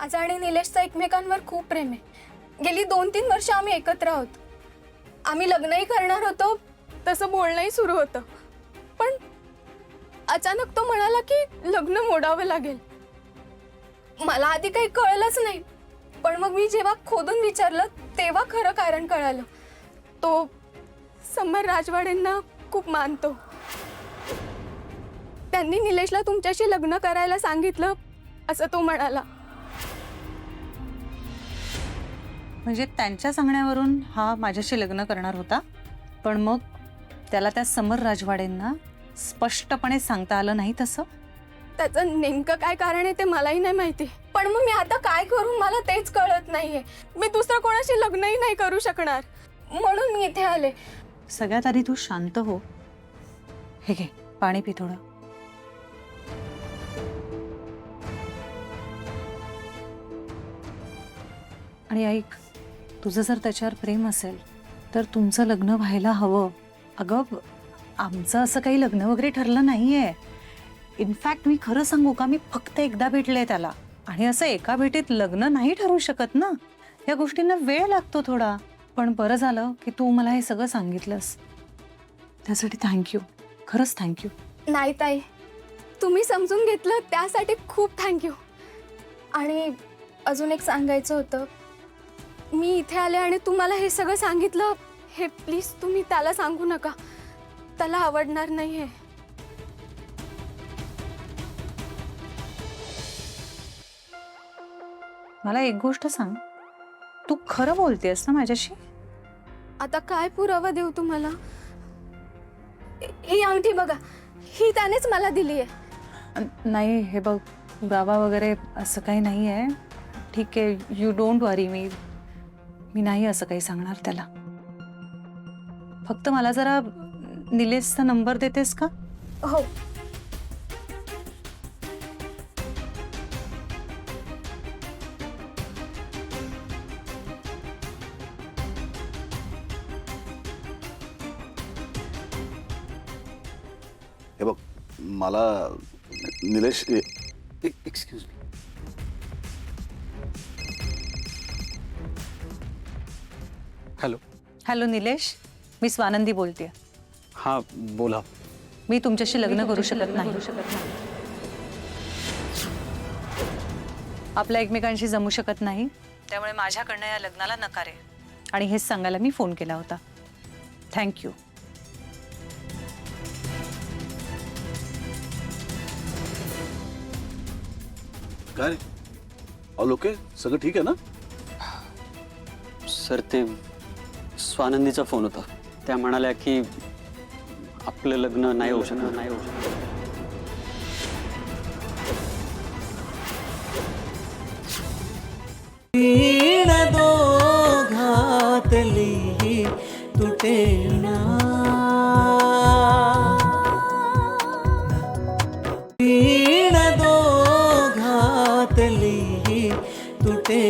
माझं आणि निलेशचं एकमेकांवर खूप प्रेम आहे। गेली 2-3 वर्ष आम्ही एकत्र आहोत। आम्ही लग्नही करणार होतो, तसं बोलणंही सुरू होतं, पण अचानक तो म्हणाला की लग्न मोडावं लागेल। मला आधी काही कळलंच नाही, पण मग मी जेव्हा खोदून विचारलं तेव्हा खरं कारण कळालं। तो समर राजवाडेंना खूप मानतो। त्यांनी निलेशला तुमच्याशी लग्न करायला सांगितलं असं तो म्हणाला। म्हणजे त्यांच्या सांगण्यावरून हा माझ्याशी लग्न करणार होता, पण मग त्याला त्या समर राजवाडेंना स्पष्टपणे सांगता आलं नाही तसं? त्याचं नेमकं काय कारण आहे ते मलाही नाही माहिती, पण मग मी आता काय करू मला तेच कळत नाहीये। मी दुसरं कोणाशी लग्नही नाही करू शकणार, म्हणून मी इथे आले। सगळ्यात आधी तू शांत हो। हे घे पाणी पी थोडं। आणि ऐक, तुझं जर त्याच्यावर प्रेम असेल तर तुमचं लग्न व्हायला हवं। अगं, आमचं असं काही लग्न वगैरे ठरलं नाहीये। इनफॅक्ट मी खरं सांगू का, मी फक्त एकदा भेटले त्याला, आणि असं एका भेटीत लग्न नाही ठरू शकत ना, या गोष्टींना वेळ लागतो थोडा। पण बरं झालं की तू मला हे सगळं सांगितलंस, त्यासाठी थँक्यू, खरंच थँक्यू। नाही ताई, तुम्ही समजून घेतलं त्यासाठी खूप थँक्यू। आणि अजून एक सांगायचं होतं, मी इथे आले आणि तुम्हाला हे सगळं सांगितलं, हे प्लीज तुम्ही त्याला सांगू नका, त्याला आवडणार नाहीये। मला एक गोष्ट सांग, तू खरं बोलतेस ना माझ्याशी? आता काय पुरावा देऊ तुम्हाला? ही अंगठी बघा, ही त्यानेच मला दिली आहे। नाही, हे बघ, पुरावा वगैरे असं काही नाही आहे। ठीक आहे, यू डोंट वरी, मी नाही असं काही सांगणार त्याला। फक्त मला जरा निलेशचा नंबर देतेस का? हो। हे बघ, मला Nilesh excuse me. Hello. Hello Nilesh, मी स्वानंदी बोलते। हां बोला। मी तुमच्याशी लग्न करू शकत नाही। आपल्या एकमेकांशी जमू शकत नाही, त्यामुळे माझ्याकडनं या लग्नाला नकार आहे, आणि हेच सांगायला मी फोन केला होता। थँक्यू। काय ऑल ओके, सगळं ठीक आहे ना? सर, ते स्वानंदीचा फोन होता। त्या म्हणाल्या की आपलं लग्न नाही होऊ शकणार, नाही होऊ शकणार। दोघातली तुटेना, दोघातली तुटे